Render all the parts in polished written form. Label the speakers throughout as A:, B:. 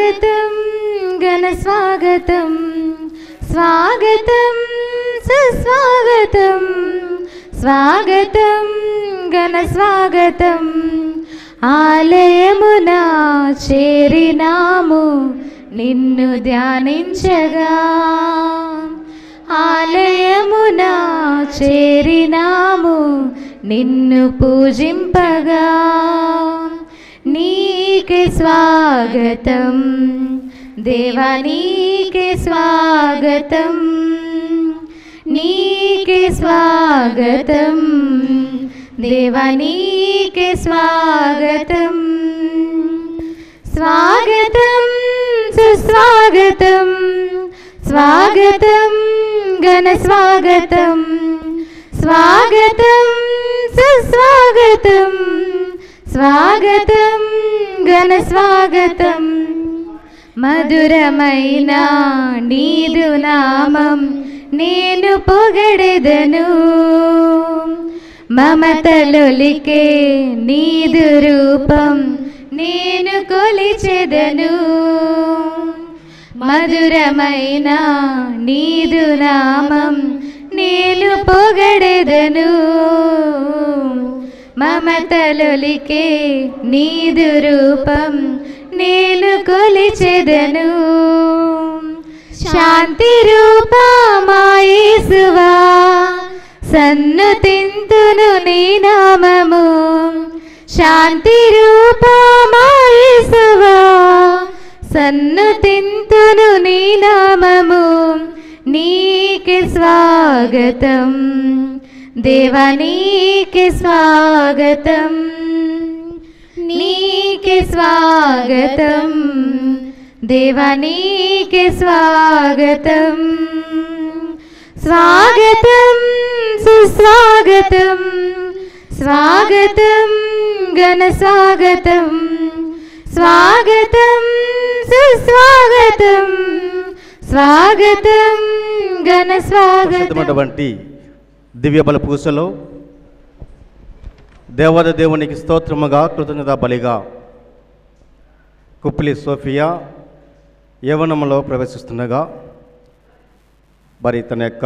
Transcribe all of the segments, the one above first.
A: స్వాగతం ఘన స్వాగతం స్వాగతం సుస్వాగతం స్వాగతం ఘన స్వాగతం ఆలయమున చేరినాము నిన్ను ధ్యానించగా ఆలయమున చేరినాము నిన్ను పూజింపగా నీకే స్వాగతం దేవా నీకే స్వాగతం నీకే స్వాగతం దేవా నీకే స్వాగతం స్వాగతం సుస్వాగతం స్వాగతం ఘన స్వాగతం స్వాగతం సుస్వాగతం స్వాగతం ఘన స్వాగతం మధురమైన నీదు నామం నేను పొగడెదను మమతలొలికే నీదు రూపం నేను కొలిచెదను మధురమైన నీదు నామం నేను పొగడెదను మమతలొలికే నీదు రూపం నేను కొలిచెదను శాంతి రూపమా యేసువా సన్నుతింతును నీ నామము శాంతి రూపమా యేసువా సన్నుతింతును నీ నామము నీకే స్వాగతం దేవా నీకే స్వాగతం నీకే స్వాగతం దేవా నీకే స్వాగతం స్వాగతం సుస్వాగతం స్వాగతం ఘన స్వాగతం స్వాగతం సుస్వాగతం స్వాగతం ఘన స్వాగతం
B: దివ్య బల పూజలో దేవాది దేవునికి స్తోత్రముగా కృతజ్ఞతా బలిగా కుప్పిలి సోఫియా యవ్వనంలో ప్రవేశిస్తుండగా మరి తన యొక్క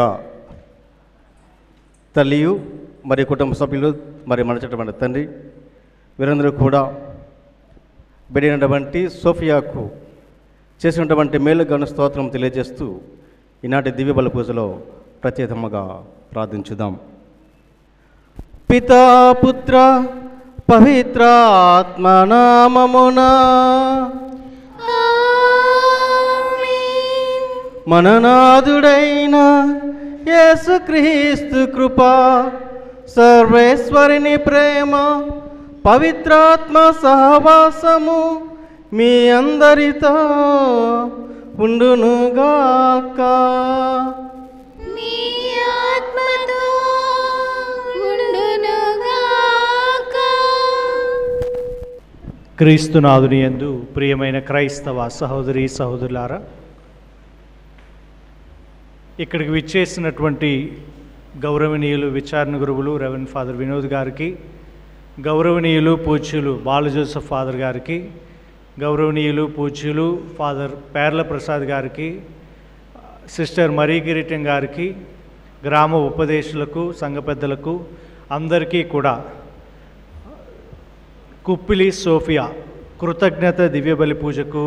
B: తల్లియు మరి కుటుంబ సభ్యులు మరి మనచేటువంటి తండ్రి వీరందరూ కూడా బిడ్డైనటువంటి సోఫియాకు చేసినటువంటి మేలుగాను స్తోత్రం తెలియజేస్తూ ఈనాటి దివ్య బల పూజలో ప్రత్యేకముగా ప్రార్థించుదాం. పితా పుత్ర పవిత్రాత్మ నామమునా మననాథుడైన యేసుక్రీస్తు కృప సర్వేశ్వరుని ప్రేమ పవిత్రాత్మ సహవాసము మీ అందరితో ఉండునుగాక.
C: క్రీస్తునాథుని యందు ప్రియమైన క్రైస్తవ సహోదరి సహోదరులారా, ఇక్కడికి విచ్చేసినటువంటి గౌరవనీయులు విచారణ గురువులు రెవరెండ్ ఫాదర్ వినోద్ గారికి, గౌరవనీయులు పూజ్యులు బాల జోసెఫ్ ఫాదర్ గారికి, గౌరవనీయులు పూజ్యులు ఫాదర్ పేర్ల ప్రసాద్ గారికి, సిస్టర్ మరీ కిరీటం గారికి, గ్రామ ఉపదేశులకు, సంఘ పెద్దలకు అందరికీ కూడా కుప్పిలి సోఫియా కృతజ్ఞత దివ్యబలి పూజకు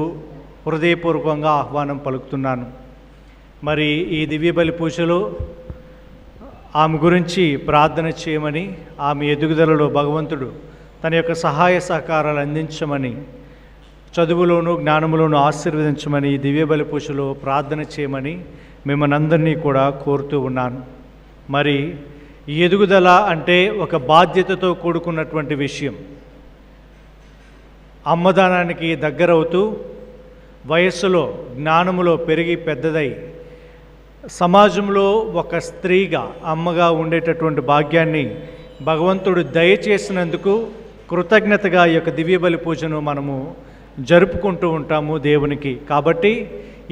C: హృదయపూర్వకంగా ఆహ్వానం పలుకుతున్నాను. మరి ఈ దివ్యబలి పూజలో ఆమె గురించి ప్రార్థన చేయమని, ఆమె ఎదుగుదలలో భగవంతుడు తన యొక్క సహాయ సహకారాలు అందించమని, చదువులోను జ్ఞానములోను ఆశీర్వదించమని ఈ దివ్యబలి పూజలో ప్రార్థన చేయమని మిమ్మల్ని అందరినీ కూడా కోరుతూ ఉన్నాను. మరి ఈ ఎదుగుదల అంటే ఒక బాధ్యతతో కూడుకున్నటువంటి విషయం. అమ్మదానానికి దగ్గరవుతూ వయస్సులో జ్ఞానములో పెరిగి పెద్దదై సమాజంలో ఒక స్త్రీగా అమ్మగా ఉండేటటువంటి భాగ్యాన్ని భగవంతుడు దయచేసినందుకు కృతజ్ఞతగా ఈ యొక్క దివ్యబలి పూజను మనము జరుపుకుంటూ ఉంటాము దేవునికి. కాబట్టి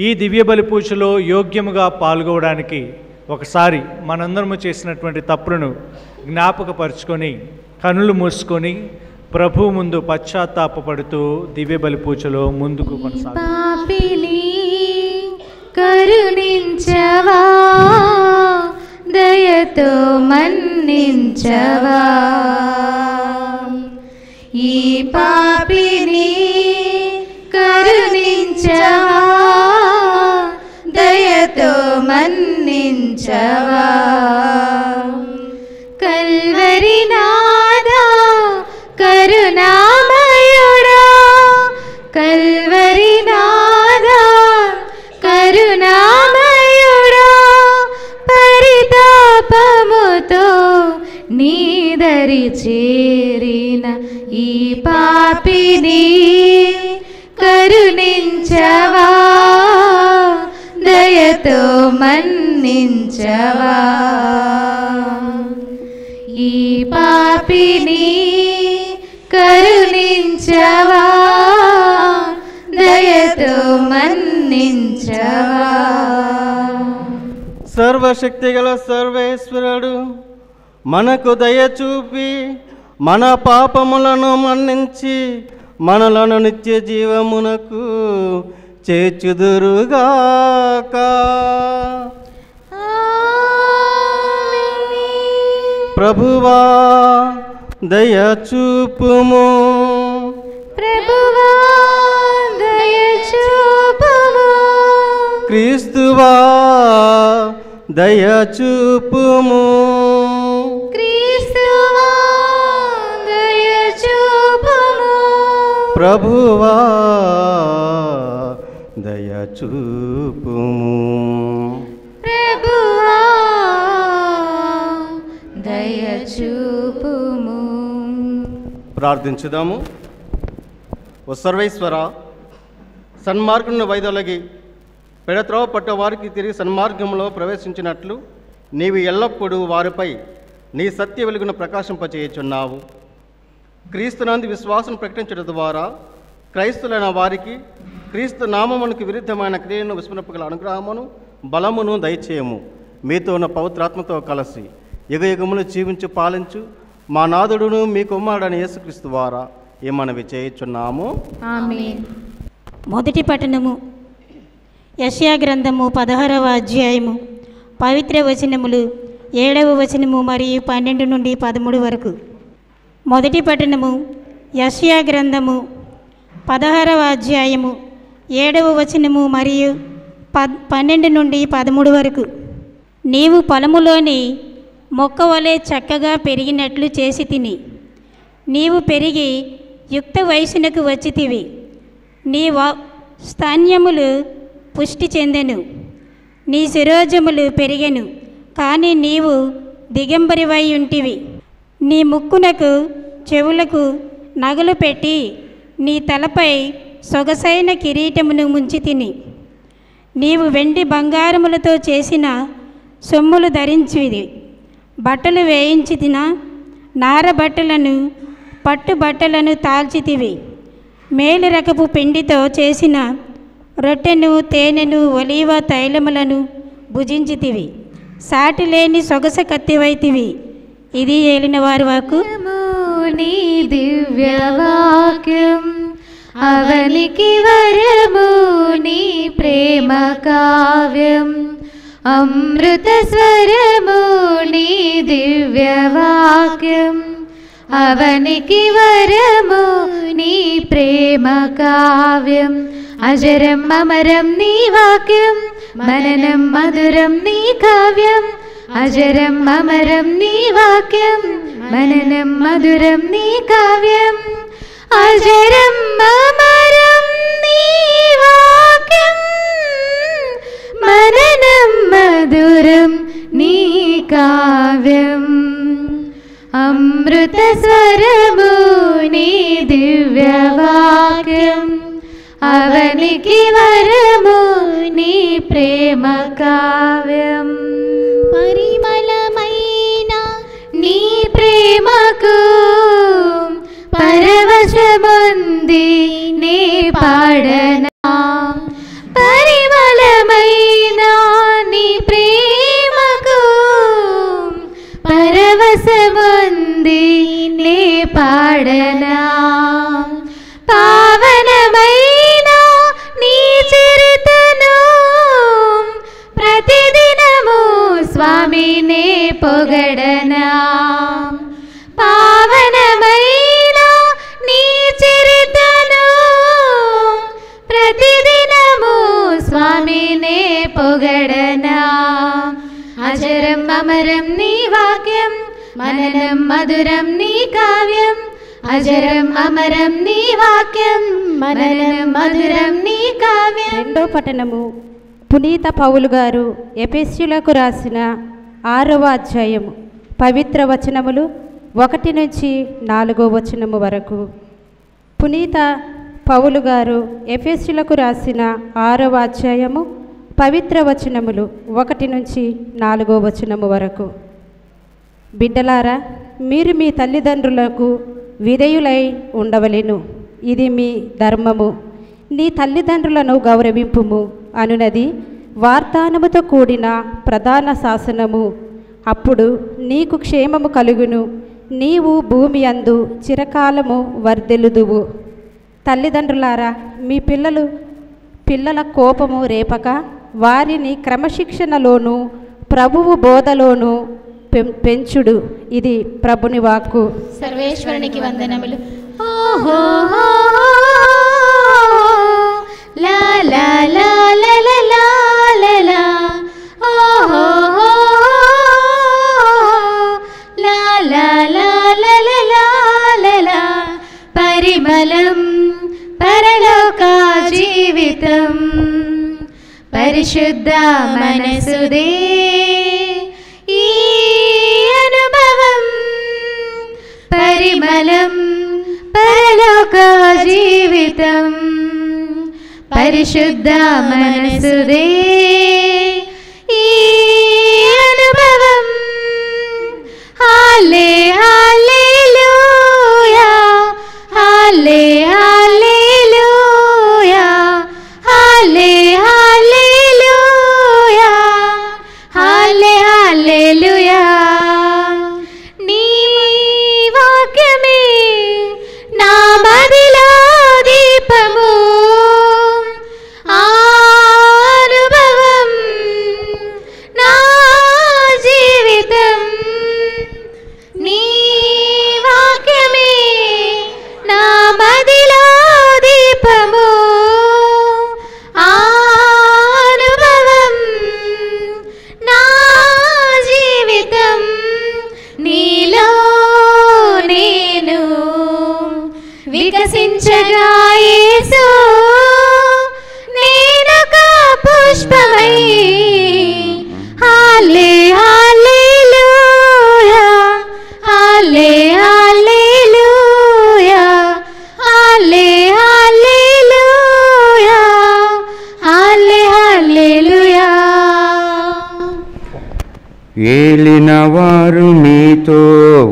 C: ఈ దివ్యబలి పూజలో యోగ్యముగా పాల్గొనడానికి ఒకసారి మనందరము చేసినటువంటి తప్పులను జ్ఞాపకపరుచుకొని కనులు మూసుకొని ప్రభు ముందు పశ్చాత్తాపపడుతూ దివ్య బలి పూజలో ముందుకు కొనసాగుతాం.
A: పాపిని కరుణించవా, దయతో మన్నించవా, ఈ పాపిని కరుణించవా, దయతో మన్నించవా, కల్వరి నాదా కరుణామయుడా, కల్వరి నాదా కరుణామయుడా, పరితాపముతో నీదరి చేరిన ఈ పాపిని కరుణించవా, దయతో మన్నించవా, ఈ పాపిని కరుణించవా, దయతో మన్నించవా.
B: సర్వశక్తిగల సర్వేశ్వరుడు మనకు దయ చూపి మన పాపములను మన్నించి మనలను నిత్య జీవమునకు చేర్చుదురుగాక. ప్రభువా దయ చూపుము,
A: ప్రభువా దయ చూపుము,
B: క్రీస్తువా దయ చూపుము,
A: క్రీస్తువా దయ చూపుము,
B: ప్రభువా దయ చూపుము.
A: ప్రభువా దయ చూపుము.
B: ప్రార్థించుదాము. ఓ సర్వేశ్వర, సన్మార్గుని వైదొలగి పెడత్రోవ పట్ట వారికి తిరిగి సన్మార్గంలో ప్రవేశించినట్లు నీవు ఎల్లప్పుడూ వారిపై నీ సత్య వెలుగును ప్రకాశింపచేయుచున్నావు. క్రీస్తునందు విశ్వాసం ప్రకటించడం ద్వారా క్రైస్తులైన వారికి క్రీస్తు నామమునకు విరుద్ధమైన క్రియలను విస్మరింపగల అనుగ్రహమును బలమును దయచేయము. మీతో ఉన్న పవిత్రాత్మతో కలిసి యుగయుగములు జీవించు పాలించు మా నాథుడును మీ కుమారుడైన యేసుక్రీస్తు ద్వారా ఈ మనవి చేయుచున్నాము.
A: ఆమేన్.
D: మొదటి పట్టణము యెషయా గ్రంథము 16వ అధ్యాయము పవిత్ర వచనములు 7వ వచనము మరియు 12 నుండి 13 వరకు. మొదటి పట్టణము యెషయా గ్రంథము 16వ అధ్యాయము 7వ వచనము మరియు 12 నుండి 13 వరకు. నీవు పొలములోని మొక్క వలె చక్కగా పెరిగినట్లు చేసి తిని, నీవు పెరిగి యుక్త వయసునకు వచ్చితివి, నీ స్తన్యములు పుష్టి చెందెను, నీ శిరోజములు పెరిగెను, కానీ నీవు దిగంబరివై ఉంటివి. నీ ముక్కునకు చెవులకు నగలు పెట్టి నీ తలపై సొగసైన కిరీటమును ముంచి తిని, నీవు వెండి బంగారములతో చేసిన సొమ్ములు ధరించిది, బట్టలు వేయించి తిన, నార బట్టలను పట్టు బట్టలను తాల్చితివి, మేలు రకపు పిండితో చేసిన రొట్టెను తేనెను ఒలీవ తైలములను భుజించితివి, సాటి లేని సొగస కత్తివైతివి. ఇది ఏలిన వారి వాక్కు.
A: నీ దివ్య వాక్యం అవనికి వరము, నీ ప్రేమ కావ్యం అమృత స్వరము, నీ దివ్య వాక్యం అవనికి వరము, నీ ప్రేమ కావ్యం అజరం అమరం నీ వాక్యం, మననం మధురం నీ కావ్యం, అజరం అమరం నీ వాక్యం, మననం మధురం నీ కావ్యం, అజరం అమరం నీ వాక్యం, మననం మధురం నీ కావ్యం, అమృత స్వరము నీ దివ్య వాక్యం అవనికి వరము, నీ ప్రేమ కావ్యం. పరిమళమైన నీ ప్రేమకు పరవశముంది నీ పాడనా, పరిమళమైన నీ ప్రేమకు పరవశముంది నీ పాడనా, పొగడనా పావనమైన నీ చరితను ప్రతిదినము స్వామినే పొగడనా అజరం అమరం నీ వాక్యం మననం మధురం నీ కావ్యం అజరం అమరం నీ వాక్యం మననం మధురం నీ కావ్యం.
E: రెండో పఠనము పునీత పౌలు గారు ఎఫెసీయులకు రాసిన 6వ అధ్యాయము పవిత్ర వచనములు 1 నుంచి 4వ వచనము వరకు. పునీత పౌలు గారు ఎఫెసీయులకు రాసిన 6వ అధ్యాయము పవిత్ర వచనములు 1 నుంచి 4వ వచనము వరకు. బిడ్డలారా, మీరు మీ తల్లిదండ్రులకు విధేయులై ఉండవలెను, ఇది మీ ధర్మము. నీ తల్లిదండ్రులను గౌరవింపుము అనునది వాగ్దానముతో కూడిన ప్రధాన శాసనము. అప్పుడు నీకు క్షేమము కలుగును, నీవు భూమి అందు చిరకాలము వర్ధిల్లుదువు. తల్లిదండ్రులారా, మీ పిల్లల కోపము రేపక వారిని క్రమశిక్షణలోను ప్రభువు బోధలోను పెంచుడు. ఇది ప్రభుని వాక్కు.
D: సర్వేశ్వరునికి వందనములు.
A: ఓహో లా లా లా లా లా లా లా ఓహో లా లా లా లా లా లా లా పరిమళం పరలోక జీవితం పరిశుద్ధ మనసుదే ఈ అనుభవం పరిమళం పరలోక జీవితం పరిశుద్ధ మనసుదే ఈ అనుభవం. హల్లే హల్లెలూయా హల్లే హల్లెలూయా హల్లే హల్లెలూయా హల్లే హల్లెలూయా. నీ వాక్యమే నా మదిలో దీపము అనుభవం నా జీవితం. నీ వాక్యమే నా మదిలో దీపము అనుభవం నా జీవితం. నీలో నేను వికసించగా యేసు నేనొక పుష్పమై హల్లే హల్లెలూయా హల్లే హల్లెలూయా హల్లే హల్లెలూయా హల్లే హల్లెలూయా.
F: ఏలిన వారు మీతో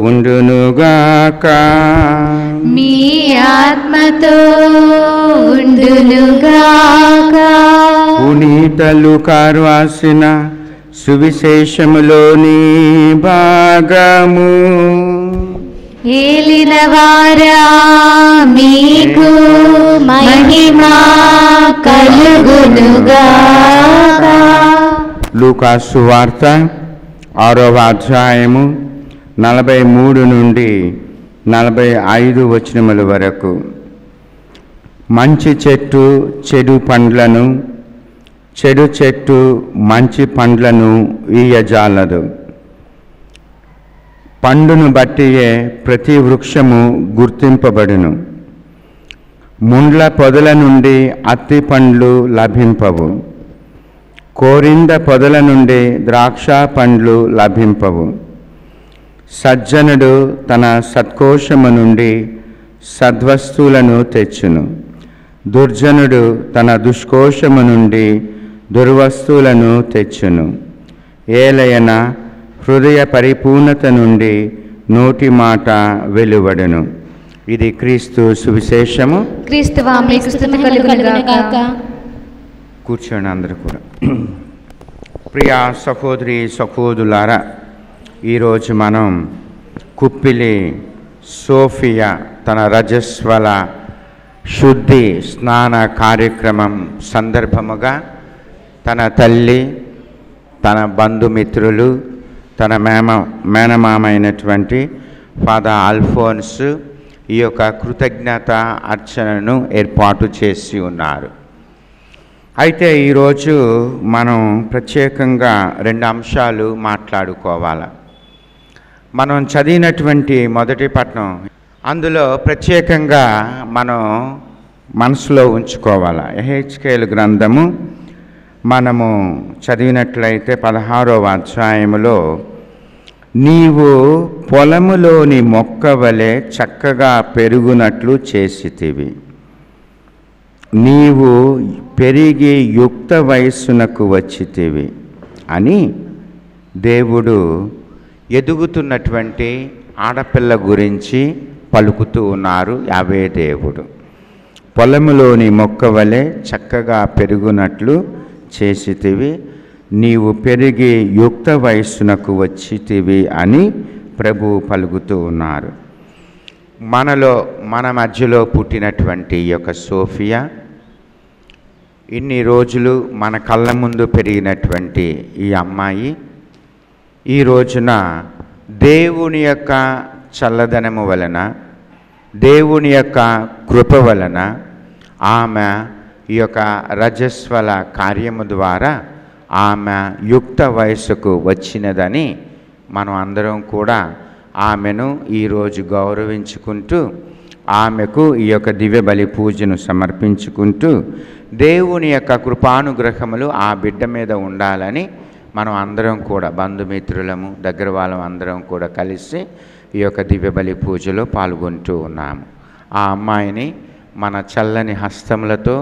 F: ఉండునుగాక,
A: మీ ఆత్మతో ఉండునుగాక.
F: పునీత లూకా రాసిన సువిశేషములోని భాగము.
A: ఏలినవారా మీకు మహిమ కలుగునుగాక.
F: లూకా సువార్త 6వ అధ్యాయము 43 నుండి 45 వచనముల వరకు. మంచి చెట్టు చెడు పండ్లను, చెడు చెట్టు మంచి పండ్లను ఇయ్యజాలదు. పండును బట్టియే ప్రతి వృక్షము గుర్తింపబడును. ముండ్ల పొదల నుండి అత్తి పండ్లు లభింపవు, కోరింద పొదల నుండి ద్రాక్ష పండ్లు లభింపవు. సజ్జనుడు తన సత్కోశము నుండి సద్వస్తువులను తెచ్చును, దుర్జనుడు తన దుష్కోశము నుండి దుర్వస్తువులను తెచ్చును. ఏలయన హృదయ పరిపూర్ణత నుండి నోటి మాట వెలువడును. ఇది క్రీస్తు సువిశేషము.
A: క్రీస్తువా మీకు స్తుతి కలుగునుగాక.
F: కూర్చోండి అందరూ కూడా. ప్రియా సహోదరి సహోదరులారా, ఈరోజు మనం కుప్పిలి సోఫియా తన రజస్వల శుద్ధి స్నాన కార్యక్రమం సందర్భముగా తన తల్లి, తన బంధుమిత్రులు, తన మేనమామ అయినటువంటి ఫాదర్ అల్ఫోన్స్ ఈ యొక్క కృతజ్ఞత అర్చనను ఏర్పాటు చేసి ఉన్నారు. అయితే ఈరోజు మనం ప్రత్యేకంగా 2 అంశాలు మాట్లాడుకోవాలి. మనం చదివినటువంటి మొదటి పట్టణం అందులో ప్రత్యేకంగా మనం మనసులో ఉంచుకోవాలి. యెహెజ్కేలు గ్రంథము మనము చదివినట్లయితే 16వ అధ్యాయములో, నీవు పొలములోని మొక్క వలె చక్కగా పెరుగునట్లు చేసితివి, నీవు పెరిగి యుక్త వయస్సునకు వచ్చితివి అని దేవుడు ఎదుగుతున్నటువంటి ఆడపిల్ల గురించి పలుకుతూ ఉన్నారు. యావే దేవుడు పొలములోని మొక్క వలె చక్కగా పెరుగునట్లు చేసితివి, నీవు పెరిగి యుక్త వయస్సునకు వచ్చితివి అని ప్రభువు పలుకుతూ ఉన్నారు. మన మధ్యలో పుట్టినటువంటి ఈ యొక్క సోఫియా, ఇన్ని రోజులు మన కళ్ళ ముందు పెరిగినటువంటి ఈ అమ్మాయి ఈ రోజున దేవుని యొక్క చల్లదనము వలన, దేవుని యొక్క కృప వలన ఆమె ఈ యొక్క రజస్వల కార్యము ద్వారా ఆమె యుక్త వయస్సుకు వచ్చినదని మనం అందరం కూడా ఆమెను ఈరోజు గౌరవించుకుంటూ, ఆమెకు ఈ యొక్క దివ్య బలి పూజను సమర్పించుకుంటూ, దేవుని యొక్క కృపానుగ్రహములు ఆ బిడ్డ మీద ఉండాలని మనం అందరం కూడా బంధుమిత్రులము, దగ్గర వాళ్ళం అందరం కూడా కలిసి ఈ యొక్క దివ్య బలి పూజలో పాల్గొంటూ ఉన్నాము. ఆ అమ్మాయిని మన చల్లని హస్తములతో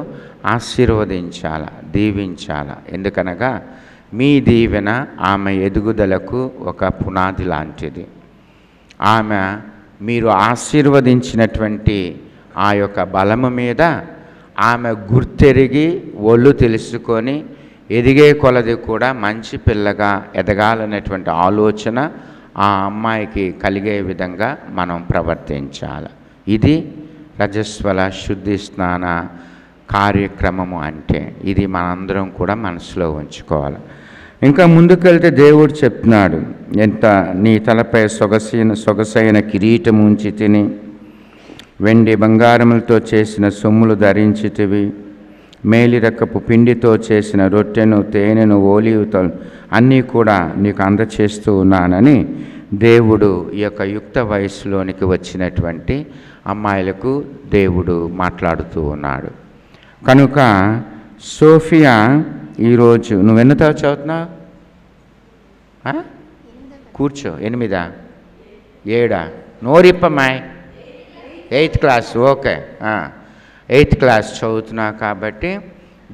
F: ఆశీర్వదించాల, దీవించాల. ఎందుకనగా మీ దీవెన ఆమె ఎదుగుదలకు ఒక పునాది లాంటిది. ఆమె మీరు ఆశీర్వదించినటువంటి ఆ యొక్క బలము మీద ఆమె గుర్తెరిగి ఒళ్ళు తెలుసుకొని ఎదిగే కొలది కూడా మంచి పిల్లగా ఎదగాలనేటువంటి ఆలోచన ఆ అమ్మాయికి కలిగే విధంగా మనం ప్రవర్తించాలి. ఇది రజస్వల శుద్ధి స్నాన కార్యక్రమము అంటే ఇది మనందరం కూడా మనసులో ఉంచుకోవాలి. ఇంకా ముందుకెళ్తే దేవుడు చెప్తున్నాడు, ఎంత నీ తలపై సొగసైన కిరీటం ఉంచి తిని, వెండి బంగారములతో చేసిన సొమ్ములు ధరించితివి, మేలిరకపు పిండితో చేసిన రొట్టెను, తేనెను, ఓలివతో అన్నీ కూడా నీకు అందచేస్తూ ఉన్నానని దేవుడు ఈ యొక్క యుక్త వయసులోనికి వచ్చినటువంటి అమ్మాయిలకు దేవుడు మాట్లాడుతూ ఉన్నాడు. కనుక సోఫియా ఈరోజు నువ్వెన్న చదువుతున్నావు? కూర్చో. 8, 7 నోరిప్పమ్మాయి 8th class. Okay, 8th class చదువుతున్నావు కాబట్టి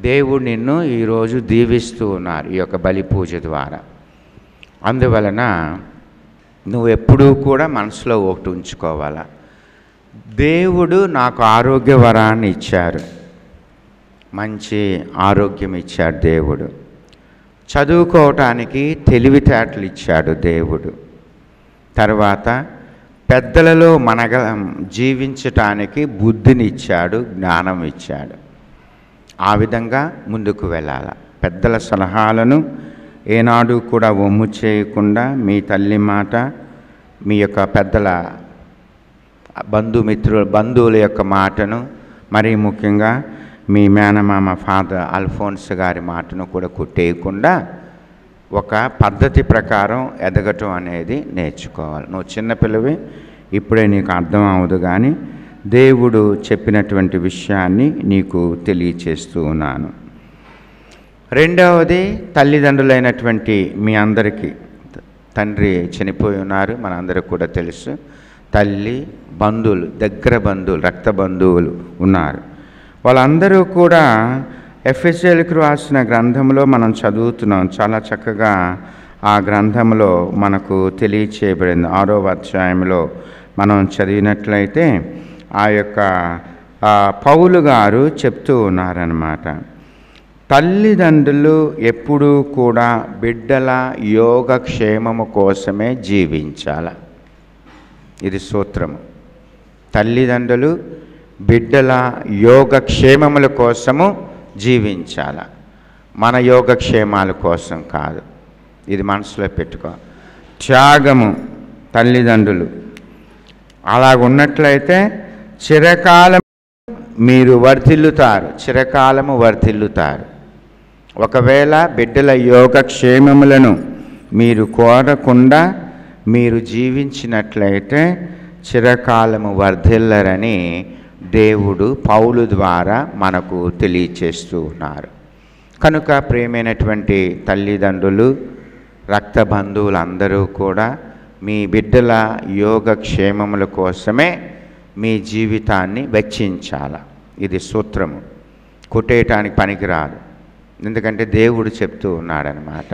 F: దేవుడు నిన్ను ఈరోజు దీవిస్తూ ఉన్నారు ఈ యొక్క బలి పూజ ద్వారా. అందువలన నువ్వు ఎప్పుడూ కూడా మనసులో ఒకటి ఉంచుకోవాలా, దేవుడు నాకు ఆరోగ్య వరాన్ని ఇచ్చారు, మంచి ఆరోగ్యం ఇచ్చాడు దేవుడు, చదువుకోవటానికి తెలివితేటలు ఇచ్చాడు దేవుడు, తర్వాత పెద్దలలో జీవించటానికి బుద్ధిని ఇచ్చాడు, జ్ఞానం ఇచ్చాడు. ఆ విధంగా ముందుకు వెళ్ళాలి. పెద్దల సలహాలను ఏనాడు కూడా ఒమ్ము చేయకుండా మీ తల్లి మాట, మీ యొక్క పెద్దల బంధువుల యొక్క మాటను, మరీ ముఖ్యంగా మీ మేనమామ ఫాదర్ అల్ఫోన్స్ గారి మాటను కూడా కొట్టేయకుండా ఒక పద్ధతి ప్రకారం ఎదగటం అనేది నేర్చుకోవాలి. నువ్వు చిన్నపిల్లవి, ఇప్పుడే నీకు అర్థం అవ్వదు, కానీ దేవుడు చెప్పినటువంటి విషయాన్ని నీకు తెలియచేస్తూ ఉన్నాను. రెండవది, తల్లిదండ్రులైనటువంటి మీ అందరికీ తండ్రి చనిపోయి ఉన్నారు, మనందరికి కూడా తెలుసు. తల్లి, బంధువులు, దగ్గర బంధువులు, రక్త బంధువులు ఉన్నారు. వాళ్ళందరూ కూడా ఎఫెసీయులకు రాసిన గ్రంథంలో మనం చదువుతున్నాం. చాలా చక్కగా ఆ గ్రంథంలో మనకు తెలియచేయబడింది. 6వ అధ్యాయంలో మనం చదివినట్లయితే ఆ యొక్క పౌలు గారు చెప్తూ ఉన్నారన్నమాట, తల్లిదండ్రులు ఎప్పుడూ కూడా బిడ్డల యోగక్షేమము కోసమే జీవించాల. ఇది సూత్రము. తల్లిదండ్రులు బిడ్డల యోగక్షేమముల కోసము జీవించాల, మన యోగక్షేమాల కోసం కాదు. ఇది మనసులో పెట్టుకో. త్యాగము తల్లిదండ్రులు. అలాగున్నట్లయితే చిరకాలం మీరు వర్ధిల్లుతారు, చిరకాలము వర్ధిల్లుతారు. ఒకవేళ బిడ్డల యోగక్షేమములను మీరు కోరకుండా మీరు జీవించినట్లయితే చిరకాలము వర్ధిల్లరని దేవుడు పౌలు ద్వారా మనకు తెలియచేస్తూ ఉన్నారు. కనుక ప్రియమైనటువంటి తల్లిదండ్రులు, రక్త బంధువులందరూ కూడా మీ బిడ్డల యోగక్షేమముల కోసమే మీ జీవితాన్ని వెచ్చించాల. ఇది సూత్రము, కొట్టేయటానికి పనికిరాదు. ఎందుకంటే దేవుడు చెప్తూ ఉన్నాడనమాట.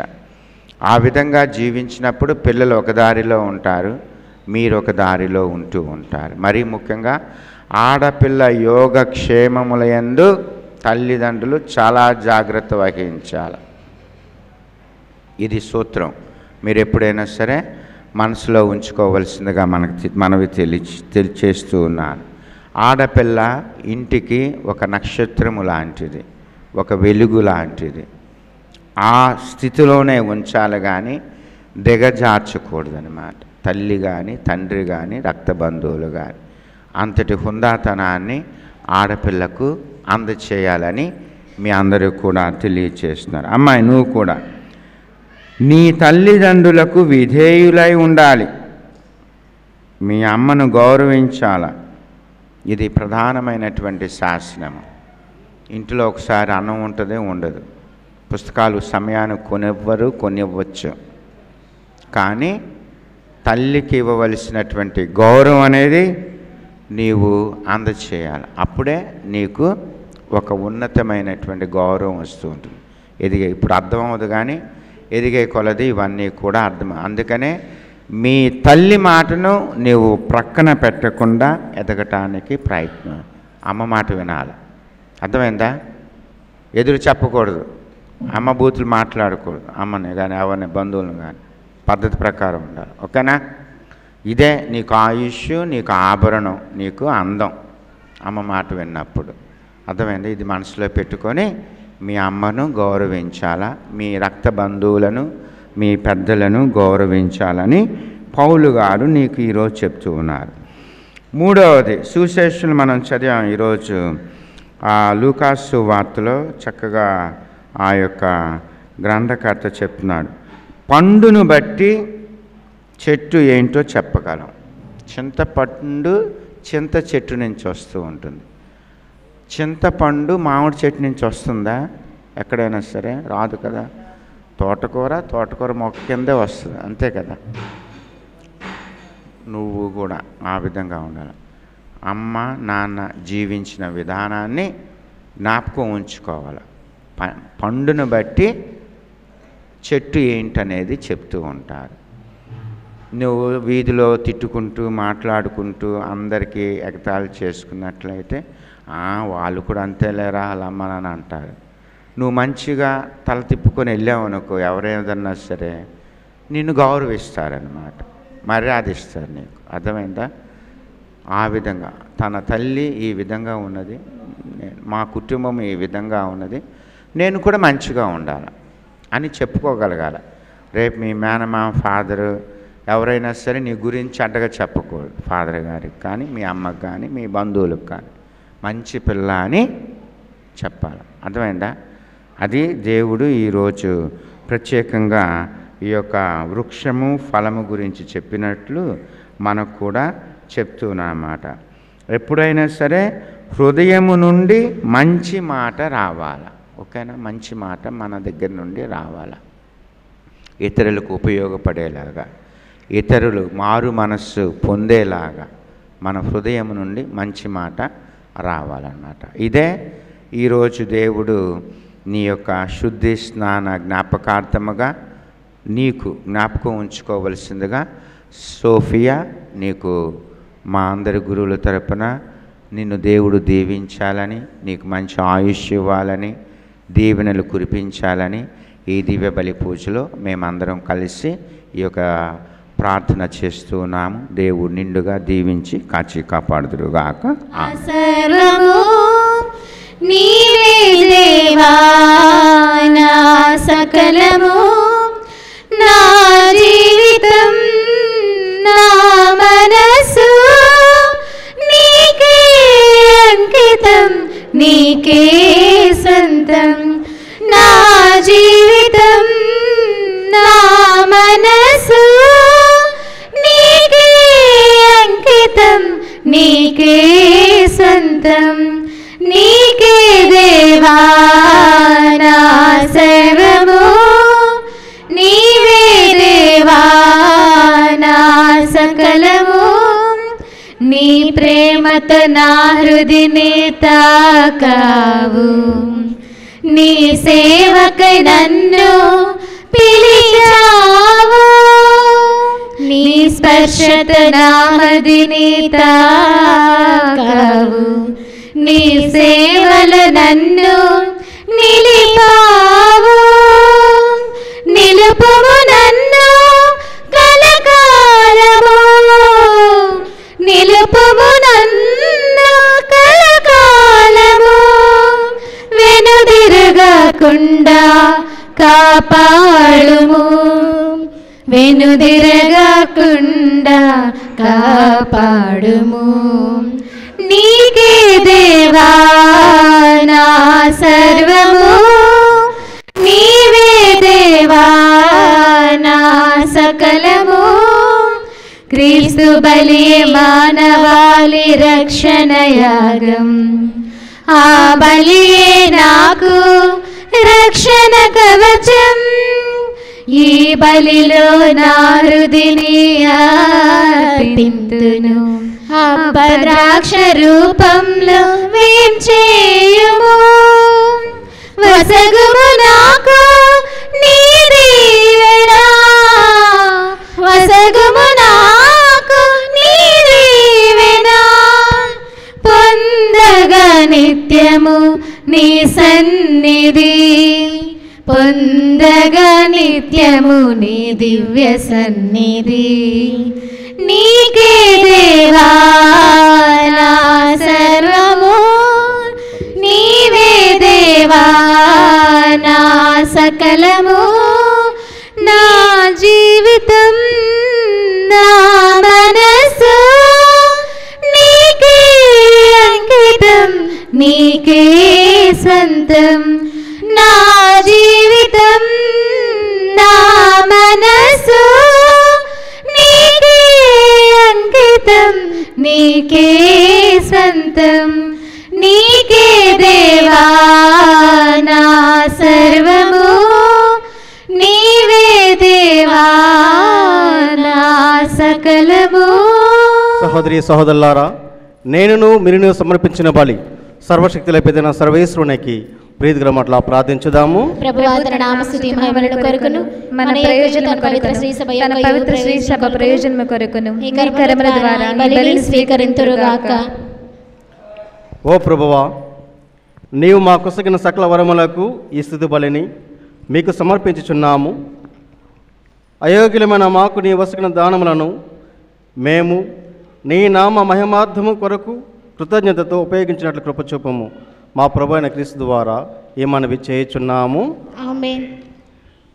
F: ఆ విధంగా జీవించినప్పుడు పిల్లలు ఒక దారిలో ఉంటారు, మీరు ఒక దారిలో ఉంటూ ఉంటారు. మరీ ముఖ్యంగా ఆడపిల్ల యోగక్షేమముల యందు తల్లిదండ్రులు చాలా జాగ్రత్త వహించాలి. ఇది సూత్రం. మీరు ఎప్పుడైనా సరే మనసులో ఉంచుకోవలసిందిగా మనవి తెలియచేస్తూ ఉన్నాను. ఆడపిల్ల ఇంటికి ఒక నక్షత్రము లాంటిది, ఒక వెలుగు లాంటిది. ఆ స్థితిలోనే ఉంచాలి కానీ దిగజార్చకూడదనమాట. తల్లి కానీ తండ్రి కానీ రక్త బంధువులు కానీ అంతటి హుందాతనాన్ని ఆడపిల్లకు అందచేయాలని మీ అందరూ కూడా తెలియచేస్తున్నారు. అమ్మాయి, నువ్వు కూడా నీ తల్లిదండ్రులకు విధేయులై ఉండాలి, మీ అమ్మను గౌరవించాల. ఇది ప్రధానమైనటువంటి శాసనము. ఇంట్లో ఒకసారి అన్నం ఉంటుంది, ఉండదు. పుస్తకాలు సమయానికి కొనివ్వచ్చు. కానీ తల్లికి ఇవ్వవలసినటువంటి గౌరవం అనేది నీవు అందచేయాలి. అప్పుడే నీకు ఒక ఉన్నతమైనటువంటి గౌరవం వస్తూ ఉంటుంది. ఇప్పుడు అర్థమవుతుంది, కానీ ఎదిగే కొలది ఇవన్నీ కూడా అర్థం. అందుకనే మీ తల్లి మాటను నీవు ప్రక్కన పెట్టకుండా ఎదగటానికి ప్రయత్నం. అమ్మ మాట వినాలి. అర్థమైందా? ఎదురు చెప్పకూడదు, అమ్మ బూతులు మాట్లాడకూడదు. అమ్మని కానీ ఎవరిని బంధువులను కానీ పద్ధతి ప్రకారం ఉండాలి. ఓకేనా? ఇదే నీకు ఆయుష్, నీకు ఆభరణం, నీకు అందం, అమ్మ మాట విన్నప్పుడు. అర్థమైంది? ఇది మనసులో పెట్టుకొని మీ అమ్మను గౌరవించాలా, మీ రక్త బంధువులను, మీ పెద్దలను గౌరవించాలని పౌలు గారు నీకు ఈరోజు చెప్తూ ఉన్నారు. మూడవది, సువిశేషులు మనం చదివాం ఈరోజు. లూకాసు వార్తలో చక్కగా ఆ యొక్క గ్రంథకర్త చెప్తున్నాడు, పండును బట్టి చెట్టు ఏంటో చెప్పగలం. చింతపండు చింత చెట్టు నుంచి వస్తూ ఉంటుంది. చింతపండు మామిడి చెట్టు నుంచి వస్తుందా? ఎక్కడైనా సరే రాదు కదా. తోటకూర మొక్క కిందే వస్తుంది, అంతే కదా. నువ్వు కూడా ఆ విధంగా ఉండాలి. అమ్మ నాన్న జీవించిన విధానాన్ని జ్ఞాపకం ఉంచుకోవాలి. పండును బట్టి చెట్టు ఏంటనేది చెప్తూ ఉంటారు. నువ్వు వీధిలో తిట్టుకుంటూ మాట్లాడుకుంటూ అందరికీ ఎగతాళి చేసుకున్నట్లయితే వాళ్ళు కూడా అంతేలేరా వాళ్ళ అమ్మ నాన్న అంటారు. నువ్వు మంచిగా తల తిప్పుకొని వెళ్ళావు అనుకో, ఎవరేదన్నా సరే నిన్ను గౌరవిస్తారనమాట, మర్యాద ఇస్తారు నీకు. అర్థమైందా? ఆ విధంగా తన తల్లి ఈ విధంగా ఉన్నది, మా కుటుంబం ఈ విధంగా ఉన్నది, నేను కూడా మంచిగా ఉండాలి అని చెప్పుకోగలగాలి. రేపు మీ మేనమామ ఫాదరు ఎవరైనా సరే నీ గురించి అడ్డగా చెప్పకూడదు. ఫాదర్ గారికి కానీ, మీ అమ్మకి కానీ, మీ బంధువులకు కానీ మంచి పిల్ల అని చెప్పాలి. అర్థమైందా? అది దేవుడు ఈరోజు ప్రత్యేకంగా ఈ యొక్క వృక్షము ఫలము గురించి చెప్పినట్లు మనకు కూడా చెప్తున్నమాట. ఎప్పుడైనా సరే హృదయము నుండి మంచి మాట రావాలి. ఓకేనా? మంచి మాట మన దగ్గర నుండి రావాలి, ఇతరులకు ఉపయోగపడేలాగా, ఇతరులు మారు మనస్సు పొందేలాగా మన హృదయం నుండి మంచి మాట రావాలన్నమాట. ఇదే ఈరోజు దేవుడు నీ యొక్క శుద్ధి స్నాన జ్ఞాపకార్థముగా నీకు జ్ఞాపకం ఉంచుకోవలసిందిగా సోఫియా నీకు మా అందరి గురువుల తరపున నిన్ను దేవుడు దీవించాలని, నీకు మంచి ఆయుష్ ఇవ్వాలని, దీవెనలు కురిపించాలని ఈ దివ్య బలి పూజలో మేమందరం కలిసి ఈ యొక్క ప్రార్థన చేస్తూ ఉన్నాము. దేవుడు నిండుగా దీవించి కాచి కాపాడుదురుగాక.
D: సర్వము నీవే దేవా, నా సకలము, నా జీవితం నా జీవితం నా మనసు నీకే అంకితం, నీకే సొంతం, నీకే దేవా నా సర్వము, నీవే దేవా నా సకలము. నీ ప్రేమతో నా హృదిని తాకావు, నీ సేవకై నన్ను పిలిచావు, నీ స్పర్శతో నా మదిని తాకావు, నీ సేవల నన్ను నిలిపావు. నిలుపుము నన్ను కలకాలము, నిలుపుము నన్ను కలకాలము, వెనుదిరగకుండా కాపాడుము, వెనుదిరగకుండా కాపాడుము. నీకే దేవా నా సర్వము, నీవే దేవా నా సకలము. క్రీస్తు బలియే మానవాళి రక్షణ యాగం, ఆ బలియే నాకు రక్షణ కవచం. ఈ బలిలో నా హృదిని అర్పింతును, ద్రాక్ష రూపంలో వేంచేయుము. వసగుము నాకు నీ దీవెన, వసగుము నాకు నీ దీవెన. పొందగా నిత్యము నీ సన్నిధి, పొందగా నిత్యము నీ దివ్య సన్నిధి. నీకే దేవా నా సర్వము, నీవే దేవా నా సకలము. నా జీవితం నా మనసు నీకే అంకితం, నీకే సొంతం. నా జీవితం నా మనసు నీకే అంకితం, నీకే సొంతం, నీకే దేవా నా సర్వము, నీవే దేవా నా సకలము.
B: సహోదరి సహోదరులారా, నేనును మీరును సమర్పించిన బలి సర్వశక్తుల పెద్దన సర్వేశ్వరునికి ప్రీతిగా మాటలా ప్రార్థించుదాము.
D: ప్రభువా తన నామస్తుతి మహిమలను కొరకును
A: మన ప్రయోజనం పవిత్ర శ్రీ సభ ప్రయోజనం కొరకును ఈ కరముల ద్వారా బలిని స్వీకరింతురుగాక.
B: ఓ ప్రభువా, నీవు మా కొసగిన సకల వరములకు ఈ స్థుతి బలిని మీకు సమర్పించుచున్నాము. అయోగ్యులమైన మాకు నీ వసగిన దానములను మేము నీ నామ మహిమార్థము కొరకు కృతజ్ఞతతో ఉపయోగించినట్లు కృపచూపము. మా ప్రభు అయిన క్రీస్తు ద్వారా ఈ మనవి చేయుచున్నాము.
D: ఆమేన్.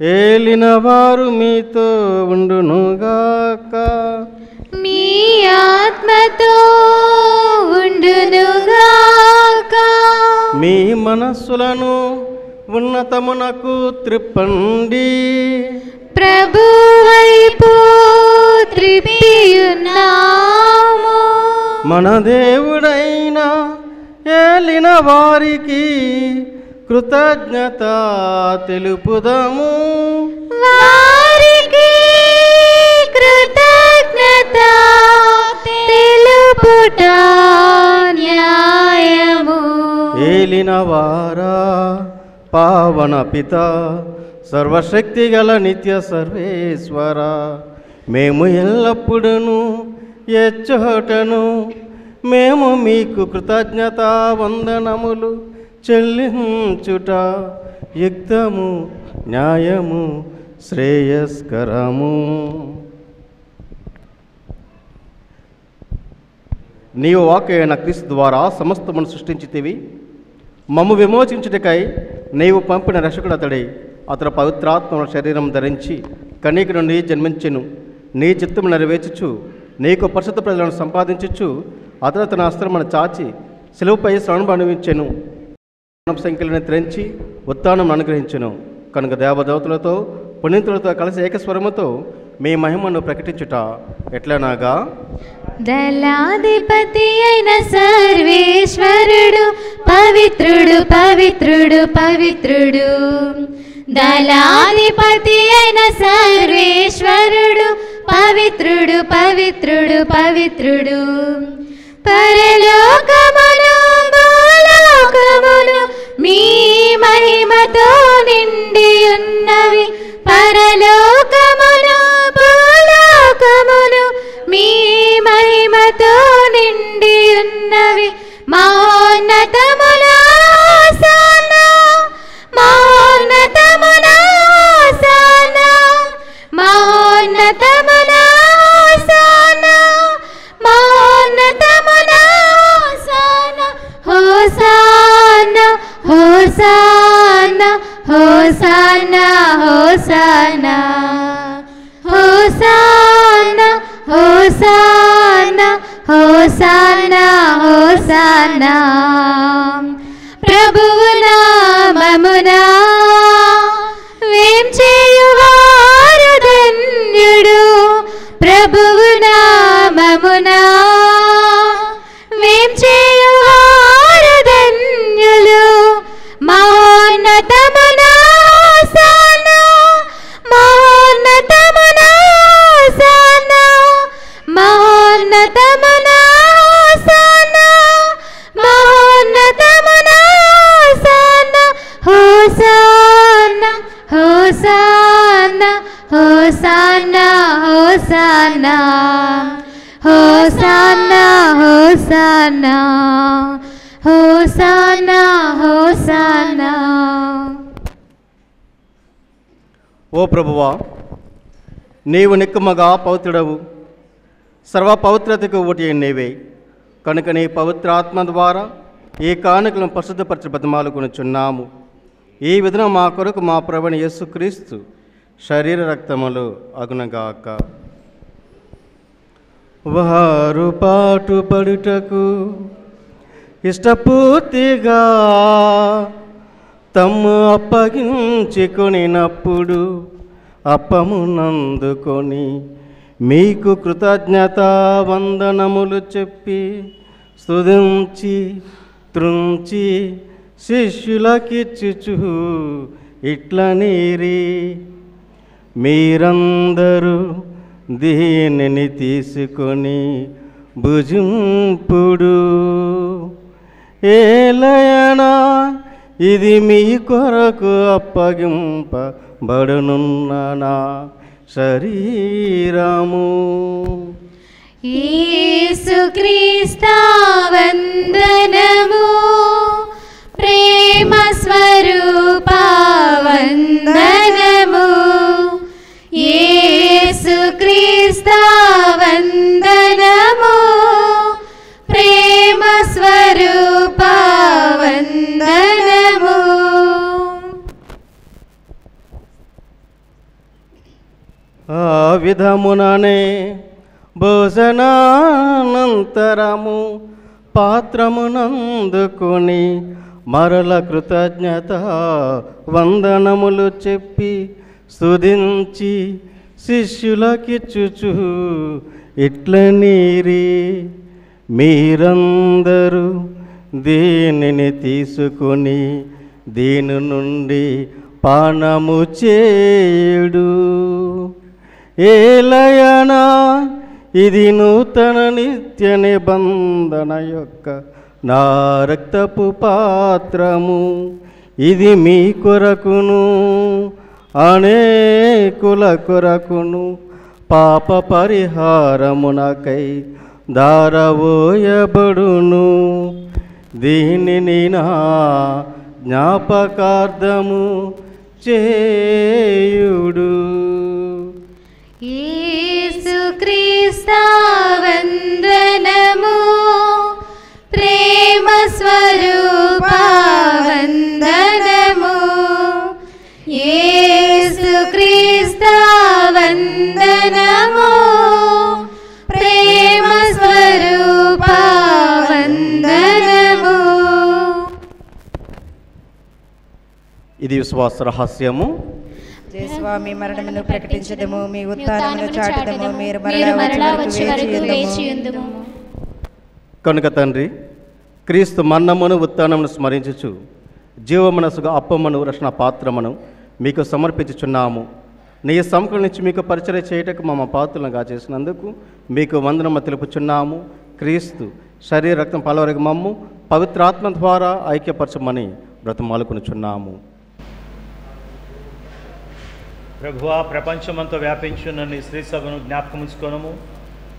B: ఏలిన వారు మీతో ఉండునుగాక,
D: మీ ఆత్మతో ఉండునుగాక.
B: మీ మనస్సులను ఉన్నతమునకు త్రిప్పండి,
D: ప్రభు వైపు త్రిప్పియున్నాము.
B: మన దేవుడైన ఏలిన వారికి కృతజ్ఞత తెలుపుదాము.
D: వారికి కృతజ్ఞత తెలుపుట న్యాయము.
B: ఏలిన వారా పావన పిత సర్వశక్తి గల నిత్య సర్వేశ్వర, మేము ఎల్లప్పుడూ ఎచ్చోటను మేము మీకు కృతజ్ఞత వందనములు చెల్లించుట యుక్తము, న్యాయము, శ్రేయస్కరము. నీవు వాక్యైన క్రీస్తు ద్వారా సమస్తమును సృష్టించితివి. మమ్ము విమోచించుటకై నీవు పంపిన రక్షకుడు అతడే. అతడు పవిత్రాత్మ శరీరం ధరించి కన్యక నుండి జన్మించెను. నీ చిత్తము నెరవేర్చుచు నీకు పరిశుద్ధ ప్రజలను సంపాదించుచు అతడు తన అస్త్రమును చాచి శిలువపై శ్రవణ అనుభవించెను. సంఖ్యలను త్రెంచి ఉత్థానం అనుగ్రహించును. కనుక దేవదూతలతో పునీతులతో కలిసి ఏకస్వరముతో మీ మహిమను ప్రకటించుట ఎట్లనగా,
D: దళాధిపతి అయిన సర్వేశ్వరుడు పవిత్రుడు పవిత్రుడు పవిత్రుడు. దళాధిపతి అయిన సర్వేశ్వరుడు పవిత్రుడు పవిత్రుడు పవిత్రుడు. పరలోకమును భూలోకమును మీ మహిమతో నిండి ఉన్నవి. పరలోకమును భూలోకమును మీ మహిమతో నిండి ఉన్నవి. మహోన్నతమున హోసానా, మహోన్నతమున హోసానా, మహోన్నతమున హోసానా, మహోన్నతమున హోసానా, హోసానా, హోసానా, హోసానా, హోసానా, హోసానా, హోసానా, హోసానా. ప్రభువు నామమునా వేంచేయువారు ధన్యుడు. ప్రభువు నామమునా వేంచేయువారు ధన్యులు. మహోన్నతమున హోసానా, మహోన్నతమున హోసానా, మహోన్నతమున హోసానా, మహోన్నతమున హోసానా, హోసానా, హోసానా, హోసానా, హోసానా, హోసానా, హోసానా, హోసానా.
B: ఓ ప్రభువా, నీవు నిక్కమగా పవిత్రుడవు, సర్వ పవిత్రతకు ఒకటి నీవే. కనుక నీ పవిత్ర ఆత్మ ద్వారా ఈ కానుకలను పరిశుద్ధపరచి బతిమాలుకొనుచున్నాము. ఈ విధంగా మా కొరకు మా ప్రభువైన యేసుక్రీస్తు శరీర రక్తములు అగునగాక. వారు పాటుపడుటకు ఇష్టపూర్తిగా తమ్ము అప్పగించుకొనినప్పుడు అప్పమునందుకొని మీకు కృతజ్ఞతా వందనములు చెప్పి స్తుతించి త్రుంచి శిష్యులకిచ్చుచు ఇట్లనీరి, మీరందరూ దీనిని తీసుకొని భుజింపుడు. ఏలయనా ఇది మీ కొరకు అప్పగింపబడనున్న నా శరీరము.
D: యేసుక్రీస్తు వందనము, ప్రేమ స్వరూప వందనము. యేసుక్రీస్తు వందనము, ప్రేమ స్వరూప వందనము.
B: ఆ విధముననే భోజనానంతరము పాత్రమునందుకొని మరల కృతజ్ఞత వందనములు చెప్పి స్తుతించి శిష్యులకిచ్చుచు ఇట్లనీరి, మీరందరూ దీనిని తీసుకొని దీని నుండి పానము చేయుడు. ఏలయనా ఇది నూతన నిత్య నిబంధన యొక్క నా రక్తపు పాత్రము. ఇది మీ కొరకును అనేకుల కొరకును పాప పరిహారమునకై దారవోయబడును. దీనిని నా జ్ఞాపకార్థము చేయుడు.
D: యేసుక్రీస్తు వందనము, ప్రేమ స్వరూప వందనము. యేసుక్రీస్తు వందనము, ప్రేమ స్వరూప వందనము.
B: ఇది విశ్వాస రహస్యము.
G: స్వామి మరణమును ప్రకటించదము, మీ ఉత్థానమును చాటుదము, మీరు మరలా వచ్చే వరకు వేచి ఉందుము.
B: కనుక తండ్రి, క్రీస్తు మరణమును ఉత్థానమును స్మరించుచు జీవమనసుగా అప్పమ్మను రక్షణ పాత్రమును మీకు సమర్పించుచున్నాము. నీ సముఖం నుంచి మీకు పరిచయం చేయటకు మమ్మ పాత్రలుగా చేసినందుకు మీకు వందనము తెలుపుచున్నాము. క్రీస్తు శరీర రక్తం పలవరకు మమ్ము పవిత్రాత్మ ద్వారా ఐక్యపరచమని బ్రతమాలుకొనుచున్నాము.
C: ప్రభువా, ప్రపంచమంతా వ్యాపించున్న నీ శ్రీ సభను జ్ఞాపకం ఉంచుకొనము.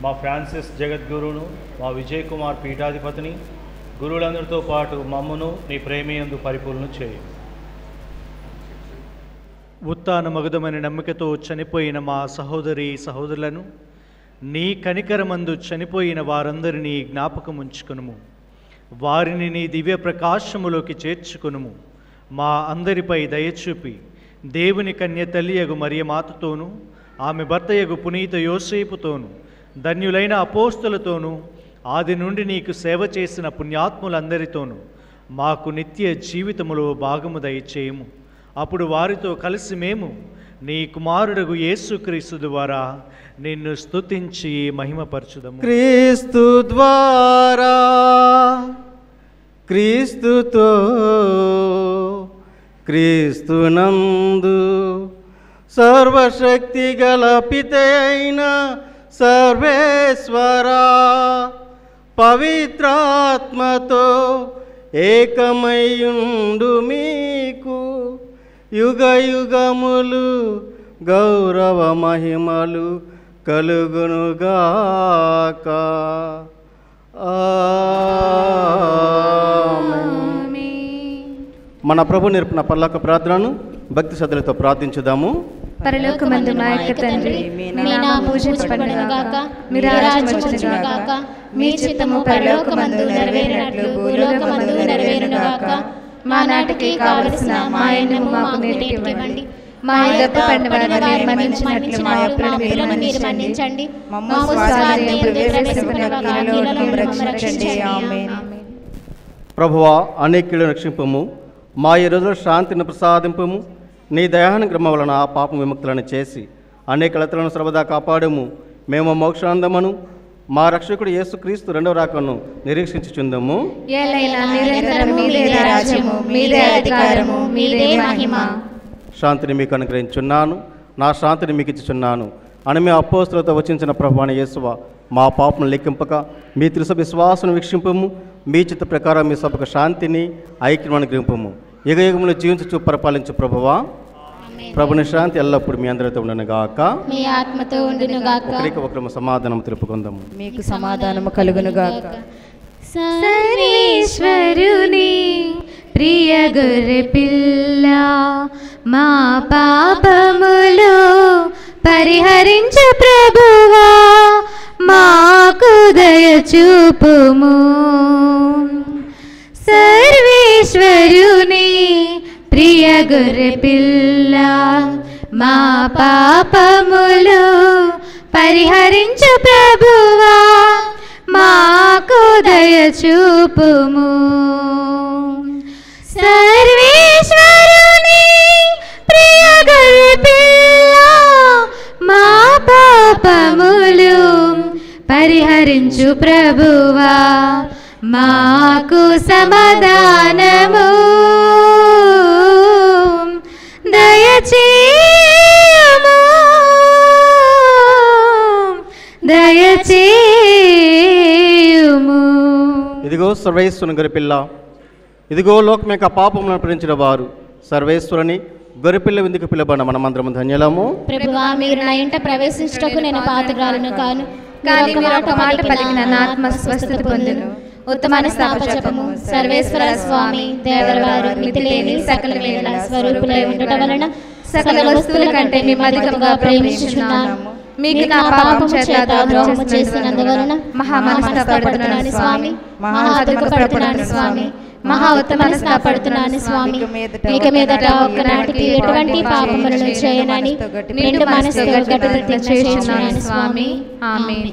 C: మా ఫ్రాన్సిస్ జగద్గురువును, మా విజయ్ కుమార్ పీఠాధిపతిని, గురువులందరితో పాటు మమ్మను నీ ప్రేమయందు పరిపూర్ణ చేయి. ఉత్థాన మగుదమైన నమ్మికతో చనిపోయిన మా సహోదరులను నీ కనికరమందు చనిపోయిన వారందరినీ జ్ఞాపకం ఉంచుకొనుము. వారిని నీ దివ్య ప్రకాశములోకి చేర్చుకొనుము. మా అందరిపై దయచూపి దేవుని కన్య తల్లియగు మరియమాతతోనూ, ఆమె భర్తయగు పునీత యోసేపుతోనూ, ధన్యులైన అపోస్తులతోనూ, ఆది నుండి నీకు సేవ చేసిన పుణ్యాత్ములందరితోనూ మాకు నిత్య జీవితములో భాగము దయచేయము. అప్పుడు వారితో కలిసి మేము నీ కుమారుడగు యేసుక్రీస్తు ద్వారా నిన్ను స్తుతించి మహిమపరచుదము.
B: క్రీస్తు ద్వారా, క్రీస్తుతో, క్రీస్తునందు సర్వశక్తి గల పితే అయిన సర్వేశ్వరా, పవిత్రాత్మతో ఏకమయుండు మీకు యుగ యుగములు గౌరవ మహిమలు కలుగునుగాక. మన ప్రభు నేర్పిన పరలోక ప్రార్థనను భక్తి శ్రద్ధలతో ప్రార్థించుదాము.
A: పరలోకమందు మా యొక్క తండ్రి, మీ నామము పూజించబడును గాక, మీ రాజ్యము వచ్చును గాక, మీ చిత్తము పరలోకమందు నెరవేరినట్లు భూలోకమందు నెరవేరును గాక. మా నాటికి కావలసిన మా అన్నము మాకు నేటికి ఇవ్వండి. మా తప్పు పడిన వారిని మన్నించినట్లు మా అప్పులను మీరు మన్నించండి. మమ్ము స్వాధీనము ప్రవేశింపనివ్వక కీడులో రక్షించండి. ఆమేన్.
B: ప్రభువా, అనేకులను రక్షింపము. మా ఈ రోజులో శాంతిని ప్రసాదింపము. నీ దయానుగ్రహం వలన ఆ పాపం విముక్తులను చేసి అనేక లతలను సర్వదా కాపాడము. మేము మోక్షానందమును మా రక్షకుడు యేసుక్రీస్తు రెండవ రాకను నిరీక్షించుచుందము. శాంతిని మీకు అనుగ్రహించున్నాను, నా శాంతిని మీకు ఇచ్చుచున్నాను అని మీ అపోస్తులతో వచించిన ప్రభువైన యేసువా, మా పాపను లెక్కింపక మీ త్రిసభ విశ్వాసం వీక్షింపము. మీ చిత్త ప్రకారం మీ సభకు శాంతిని ఐక్యం అనుగ్రహింపము. యుగ యుగములు జీవించు పరిపాలించు ప్రభువా, ప్రభుని శాంతి ఎల్లప్పుడు మీ అందరితో ఉండను గాక,
A: మీ ఆత్మతో ఉండును గాక.
B: ఒకరికి ఒకరు సమాధానం తెలుపుకుందాము.
G: మీకు సమాధానము కలుగును గాక.
D: సర్వేశ్వరుని ప్రియ గొర్రె పిల్ల, మా పాపములు పరిహరించు ప్రభువా, మాకు దయ చూపుము. సర్వేశ్వరుని ప్రియ గొర్రె పిల్ల, మా పాపములు పరిహరించు ప్రభువా, మాకు దయ చూపుము. సర్వేశ్వరుని ప్రియ గొర్రె పిల్ల, మా పాపములు పరిహరించు ప్రభువా, మాకు సమాధానము దయచేయము, దయచేయుము.
B: ఇదిగో సర్వేశ్వరుని గొర్రెపిల్ల, ఇదిగో లోకం యొక్క పాపములను ప్రేమించిన వారు. సర్వేశ్వరుని గొర్రెపిల్ల విందుకు పిలబడిన మనమందరము ధన్యులము.
A: ప్రభువా, మీరు నా ఇంట ప్రవేశించుటకు నేను పాత్రురాలను కాను,
D: కానీ మీరు ఒక మాట పలికిన నా ఆత్మ స్వస్థత పొందును. ఉత్తమ స్థాపజపము.
A: సర్వేశ్వర స్వామి దేవరవారు మితిలేని సకల వేళ స్వరూపులై ఉండటం వలన సకల వస్తువుల కంటే మేము అధికముగా ప్రేమించుచున్నాము. మీకు నా పాపము చేత ద్రోహము చేసినందువలన మహా మనస్తాపడుతున్నాను స్వామి, మహా దుఃఖపడుతున్నాను స్వామి, మహా ఉత్తమ మనస్తాపడుతున్నాను స్వామి. ఇక మీదట ఒక్కనాటికి ఎటువంటి పాపములను చేయనని నిండు మనసుతో గట్టిగా చేస్తున్నాను స్వామి. ఆమేన్.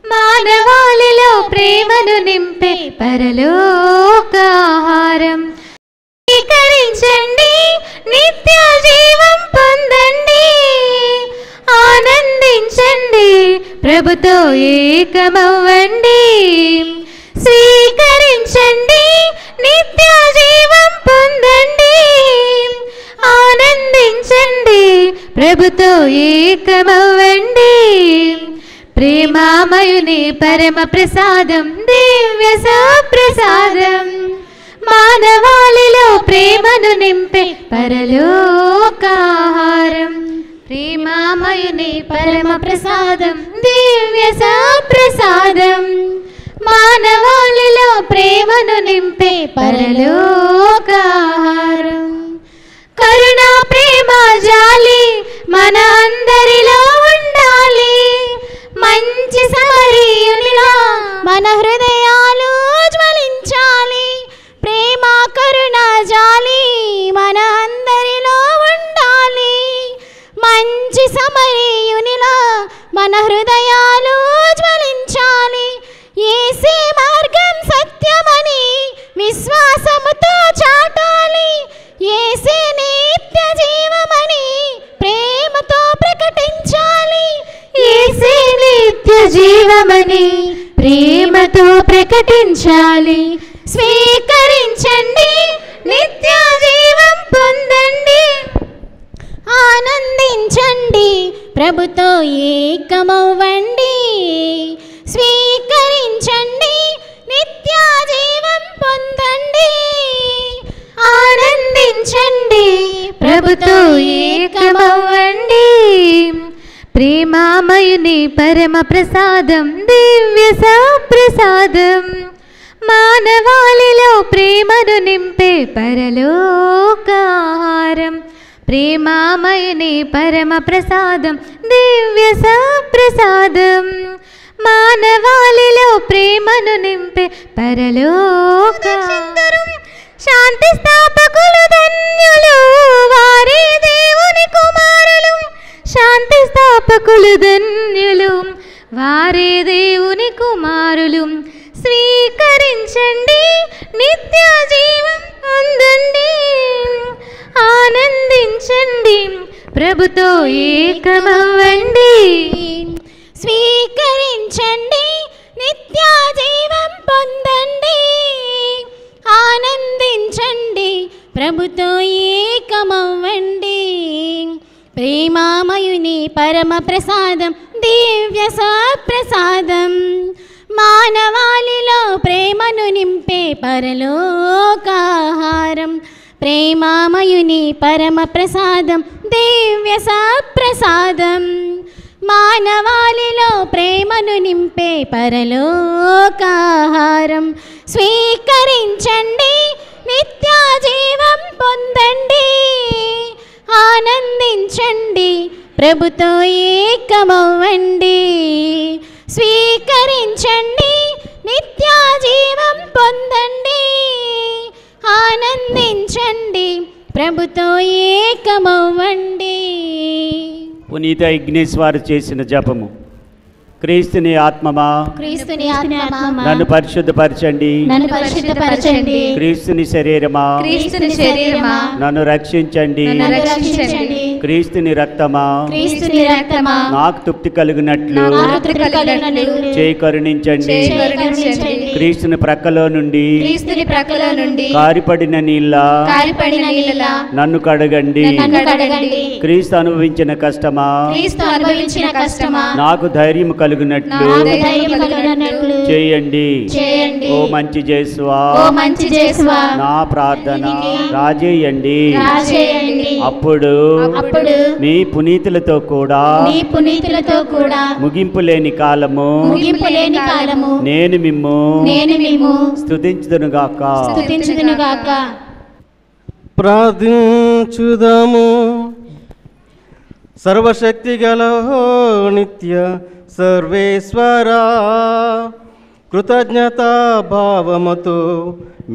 D: మానవాళిలో ప్రేమను నింపే పరలోకాహారం
A: స్వీకరించండి, నిత్య జీవం పొందండి. ఆనందించండి, ప్రభుతో ఏకమవ్వండి. స్వీకరించండి, నిత్య జీవం పొందండి. ఆనందించండి, ప్రభుతో ఏకమవ్వండి. ప్రేమామయుని పరమ ప్రసాదం, దివ్య సప్రసాదం, మానవాళిలో ప్రేమను నింపే పరలోకాహారం. ప్రేమామయుని పరమ ప్రసాదం, దివ్య సప్రసాదం, మానవాళిలో ప్రేమను నింపే పరలోకాహారం. కరుణ, ప్రేమ, జాలి మన అందరిలో ఉండాలి. మంచి సమరీయునిలా మన హృదయాలు జ్వలించాలి. ప్రేమ, కరుణ, జాలి మన అందరిలో ఉండాలి. మంచి సమరీయునిలా మన హృదయాలు జ్వలించాలి. యేసే మార్గం సత్యమని విశ్వాసముతో చాటాలి. యేసే నిత్య జీవమని ప్రేమతో ప్రకటించాలి. యేసే నిత్య జీవమని ప్రేమతో ప్రకటించాలి. స్వీకరించండి, నిత్య జీవం పొందండి. ఆనందించండి, ప్రభుతో ఏకమవ్వండి. స్వీకరించండి, నిత్య జీవం పొందండి. ఆనందించండి, ప్రభుతో ఏకమవ్వండి. ప్రేమామయుని పరమ ప్రసాదం, దివ్య సప్రసాదం, మానవాళిలో ప్రేమను నింపే పరలోకాహారం. ప్రేమామయుని పరమ ప్రసాదం, దివ్య సప్రసాదం, మానవాళిలో ప్రేమను నింపే పరలోకాహారం. శాంతి స్థాపకులు ధన్యులు, వారే దేవుని కుమారులు. శాంతి స్థాపకులు ధన్యులు, వారే దేవుని కుమారులు. స్వీకరించండి, నిత్య జీవం పొందండి. ఆనందించండి, ప్రభుతో ఏకమవ్వండి. స్వీకరించండి, నిత్య జీవం పొందండి. ఆనందించండి, ప్రభుతో ఏకమవ్వండి. ప్రేమామయుని పరమ ప్రసాదం, దివ్య సప్రసాదం, మానవాళిలో ప్రేమను నింపే పరలోకాహారం. ప్రేమామయుని పరమ ప్రసాదం, దివ్య సప్రసాదం, మానవాళిలో ప్రేమను నింపే పరలోకాహారం. స్వీకరించండి, నిత్య జీవం పొందండి. ఆనందించండి, ప్రభుతో ఏకమవ్వండి. స్వీకరించండి, నిత్య జీవం పొందండి. ఆనందించండి, ప్రభుతో ఏకమవ్వండి.
H: పునీత ఇగ్నేస్ వారు చేసిన జపము. క్రీస్తుని ఆత్మమా,
A: క్రీస్తుని ఆత్మమా,
H: నన్ను పరిశుద్ధపరచండి.
A: నన్ను పరిశుద్ధపరచండి.
H: క్రీస్తుని శరీరమా,
A: క్రీస్తుని శరీరమా,
H: నన్ను రక్షించండి.
A: నన్ను రక్షించండి.
H: క్రీస్తుని రక్తమా,
A: క్రీస్తుని రక్తమా,
H: నాకు తృప్తి కలిగినట్లు
A: నాకు తృప్తి కలిగినట్లు
H: చేయి కరుణించండి.
A: కరుణించండి.
H: క్రీస్తుని ప్రక్కలో నుండి
A: క్రీస్తుని ప్రక్కలో నుండి
H: కారిపడిన నీళ్ళ
A: కారిపడిన నీళ్ళలా
H: నన్ను కడగండి.
A: నన్ను కడగండి.
H: క్రీస్తు అనుభవించిన కష్టమా,
A: క్రీస్తు అనుభవించిన కష్టమా,
H: నాకు ధైర్యం కలుగునట్లు
A: నాకు ధైర్యం కలిగినట్లు
H: చేయండి.
A: చేయండి.
H: ఓ మంచి జేసువా,
A: ఓ మంచి జేసువా,
H: నా ప్రార్థన రాజేయండి.
A: రాజేయండి.
H: అప్పుడు మీ పునీతులతో కూడా
A: నీ పునీతులతో కూడా
H: ముగింపు లేని కాలము
A: ముగింపు లేని కాలము
H: నేను మిమ్ము
A: స్తుతించుదునుగాక.
B: ప్రార్థించుదాము. సర్వశక్తి గల నిత్య సర్వేశ్వరా, కృతజ్ఞతా భావముతో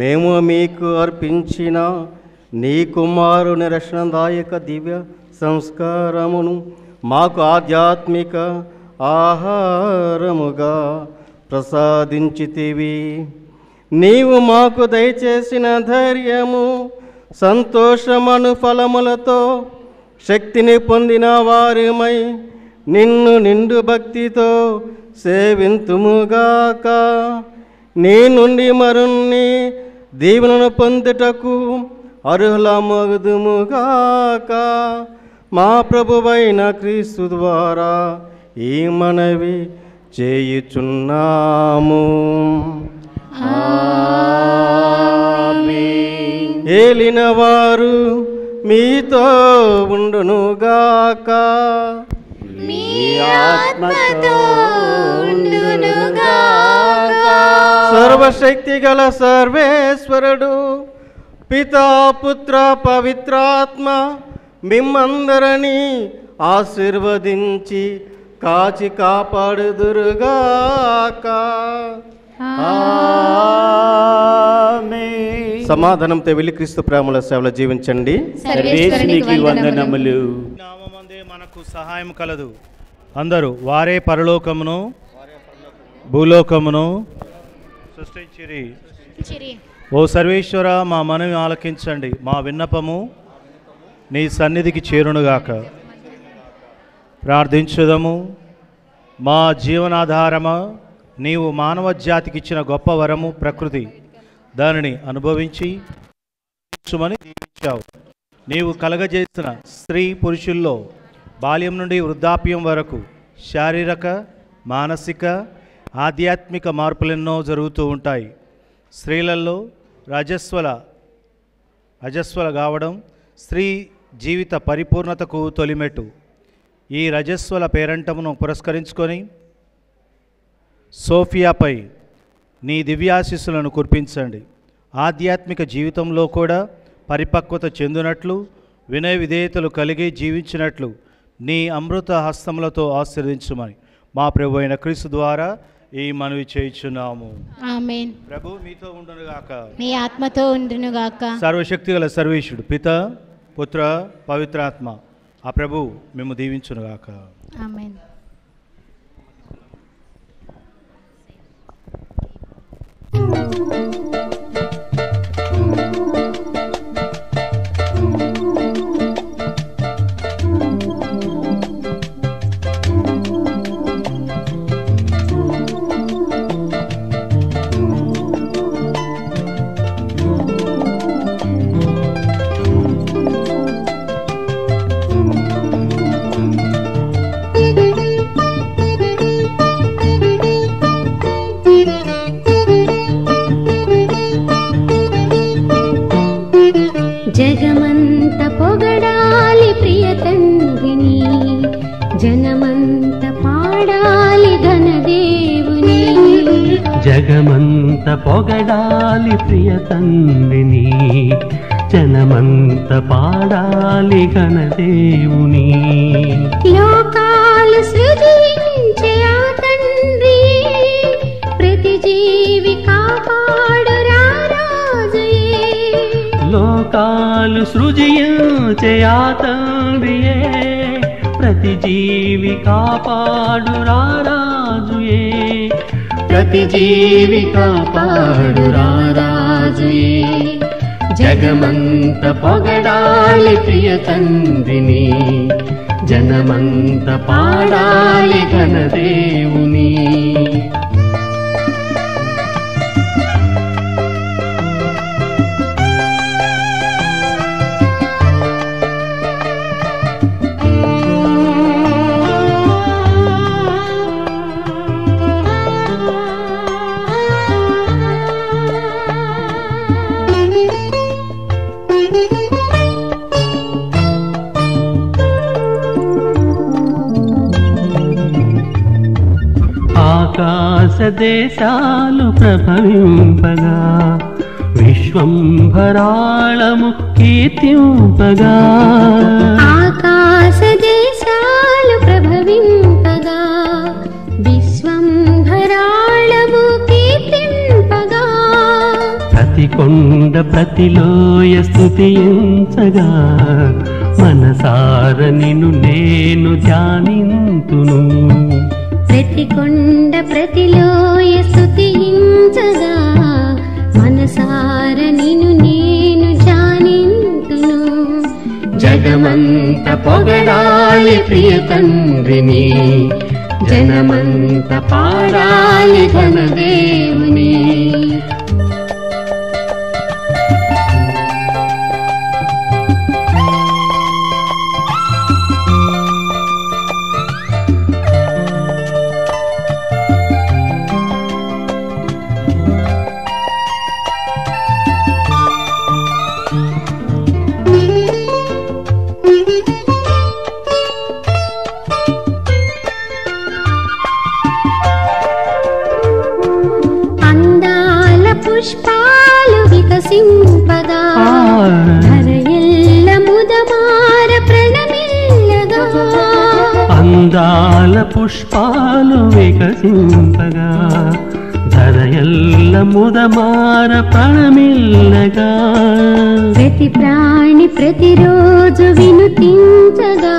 B: మేము మీకు అర్పించిన నీ కుమారుని రక్షణదాయక దివ్య సంస్కారమును మాకు ఆధ్యాత్మిక ఆహారముగా ప్రసాదించితివి. నీవు మాకు దయచేసిన ధైర్యము, సంతోషమను ఫలములతో శక్తిని పొందిన వారిమై నిన్ను నిండు భక్తితో సేవింతుముగాక. నీ నుండి మరున్ని దీవెనను పొందుటకు అర్హులమగుదుముగాక. మా ప్రభువైన క్రీస్తు ద్వారా ఈ మనవి చేయుచున్నాము. ఏలిన వారు మీతో ఉండునుగాక.
A: మీ ఆత్మతో ఉండునుగాక.
B: సర్వశక్తి గల సర్వేశ్వరుడు పితా పుత్ర పవిత్రాత్మ మిమ్మందరినీ ఆశీర్వదించి కాచి కాపాడుదురుగాక. సమాధానంతో వెళ్ళి క్రీస్తు ప్రేమల సేవలో జీవించండి.
H: సర్వేశ్వరునికి వందనములు.
C: నామమందే మనకు సహాయం కలదు. అందరూ వారే పరలోకమును భూలోకమును సృష్టించిరి. ఓ సర్వేశ్వర, మా మనవి ఆలకించండి. మా విన్నపము నీ సన్నిధికి చేరునుగాక. ప్రార్థించుదము. మా జీవనాధారమా, నీవు మానవ జాతికి ఇచ్చిన గొప్ప వరము ప్రకృతి. దానిని అనుభవించి దీవించావు. నీవు కలగజేసిన స్త్రీ పురుషుల్లో బాల్యం నుండి వృద్ధాప్యం వరకు శారీరక, మానసిక, ఆధ్యాత్మిక మార్పులెన్నో జరుగుతూ ఉంటాయి. స్త్రీలలో రజస్వల కావడం స్త్రీ జీవిత పరిపూర్ణతకు తొలిమెట్టు. ఈ రజస్వల పేరంటమును పురస్కరించుకొని సోఫియాపై నీ దివ్యాశీస్సులను కురిపించండి. ఆధ్యాత్మిక జీవితంలో కూడా పరిపక్వత చెందినట్లు, వినయ విధేయతలు కలిగి జీవించినట్లు నీ అమృత హస్తములతో ఆశీర్వదించుమని మా ప్రభు అయిన క్రీస్తు ద్వారా ఈ మనవి చేయుచున్నాము.
A: ఆమేన్.
C: ప్రభు మీతో ఉండునుగాక.
A: మీ ఆత్మతో ఉండునుగాక.
C: సర్వశక్తిగల సర్వేశ్వరుడు పిత పుత్ర పవిత్రాత్మ ఆ ప్రభు మేము దీవించునుగాక.
A: ఆమేన్.
I: జగమంత పొగడాలి ప్రియ తండ్రిని, జనమంత పాడాలి ఘనదేవుని.
J: జగమంత పొగడాలి ప్రియ తండ్రిని, జనమంత పాడాలి ఘనదేవుని.
I: లోకాలు సృజించే ఆ తండ్రి, ప్రతి జీవి కాపాడు రారాజుయే.
J: లోకాలు సృజించే ఆ తండ్రియే, ప్రతి జీవి కాపాడు రారాజుయే. ప్రతి జీవి కాపాడు రారాజుయే. జగమంత పొగడాలి ప్రియ తండ్రిని, జనమంత పాడాలి ఘనదేవుని. ఆకాశ దేశాలు ప్రభవింపగా, విశ్వంభరాళము కీర్తింపగా.
I: ఆకాశ దేశాలు ప్రభవింపగా, విశ్వంభరాళము కీర్తింపగా.
J: ప్రతి కొండ ప్రతిలోయ స్తుతించగా, మనసార నిన్ను నేను ధ్యానింతును.
I: ప్రతి కొండ ప్రతిలోయ స్తుతించగా, మనసార నిన్ను నేను ధ్యానింతును.
J: జగమంత పొగడాలి ప్రియ తండ్రిని, జనమంత పాడాలి ఘనదేవుని.
I: పుష్పాలు వికసింపగా ధరయెల్ల ముదమార ప్రణమిల్లగా,
J: అందాల పుష్పాలు వికసింపగా ధరయెల్ల ముదమార ప్రణమిల్లగా,
I: ప్రతి ప్రాణి ప్రతిరోజు వినుతించగా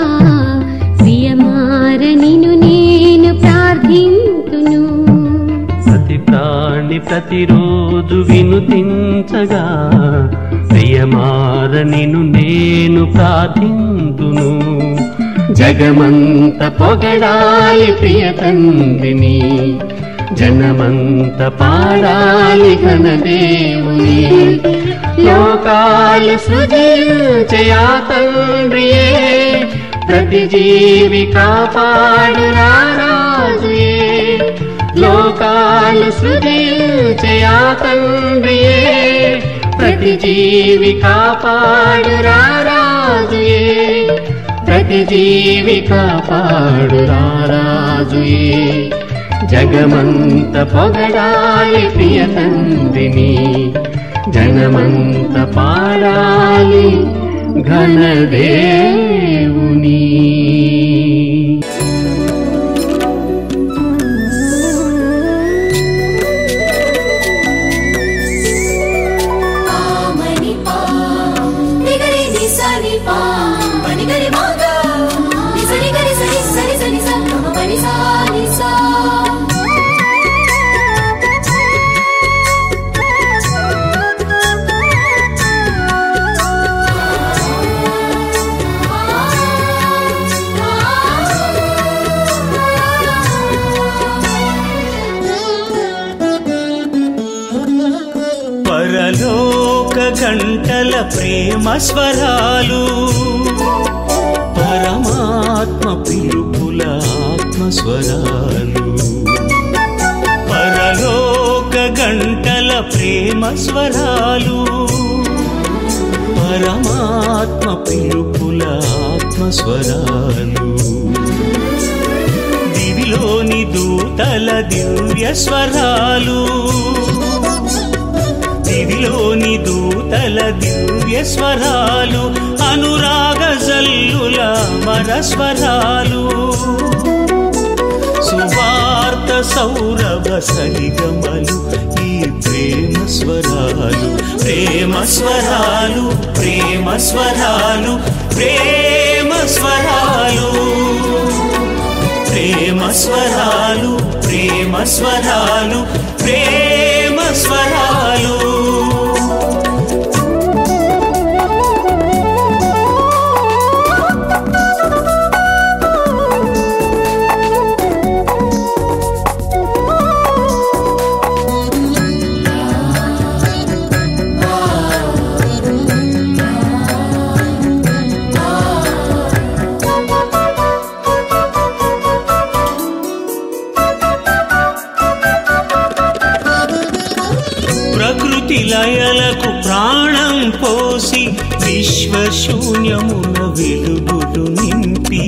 I: ప్రియమార నిన్ను నేను ప్రార్థింతును.
J: ప్రతి ప్రాణి ప్రతిరోజు వినుతించగా ప్రియమార నిన్ను నేను ప్రార్థింతును. జగమంత పొగడాలి ప్రియ తండ్రిని, జనమంత పాడాలి ఘనదేవుని. లోకాలు సృజించే ఆ తండ్రియే, ప్రతి జీవి కాపాడు రారాజుయే. లోకాలు సృజించే ఆ తండ్రియే, ప్రతి జీవి కాపాడు రారాజుయే. ప్రతి జీవి కాపాడు రారాజుయే. జగమంత పొగడాలి ప్రియ తండ్రిని, జనమంత పాడాలి ఘనదేవుని.
K: పరలోక గంటల ప్రేమ స్వరాలు, పరమాత్మ పిలుపుల ఆత్మస్వరాలు. పరలోక గంటల ప్రేమ స్వరాలు, పరమాత్మ పిలుపుల ఆత్మస్వరాలు. దివిలోని దూతల దివ్య స్వరాలు, దివిలోని దూతల దివ్య స్వరాలు, అనురాగ జల్లుల మరస్వరాలు. సువార్త సౌరభ సరిగమలు ఈ ప్రేమ స్వరాలు, ప్రేమ స్వరాలు, ప్రేమ స్వరాలు, ప్రేమ స్వరాలు, ప్రేమ స్వరాలు, ప్రేమ స్వరాలు, ప్రేమ స్వరాలు. ప్రకృతి లయలకు ప్రాణం పోసి విశ్వశూన్యమున వెలుగులు నింపి,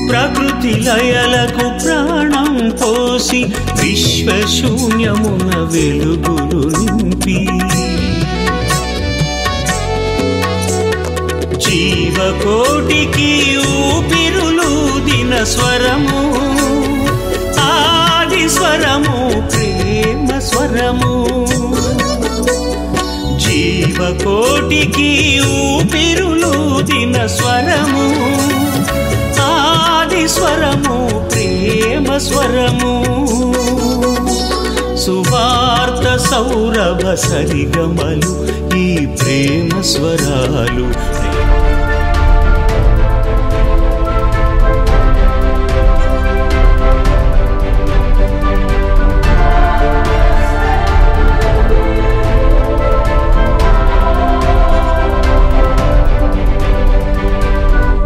K: ప్రకృతి లయలకు ప్రాణం పోసి విశ్వశూన్యమున వెలుగులు నింపి, జీవకోటికి ఊపిరులూదిన స్వరము, ఆది స్వరము, ప్రేమ స్వరము. జీవకోటికి ఊపిరులూదిన స్వరము, ఆది స్వరము, ప్రేమ స్వరము. సువార్త సౌరభ సరిగమలు ఈ ప్రేమ స్వరాలు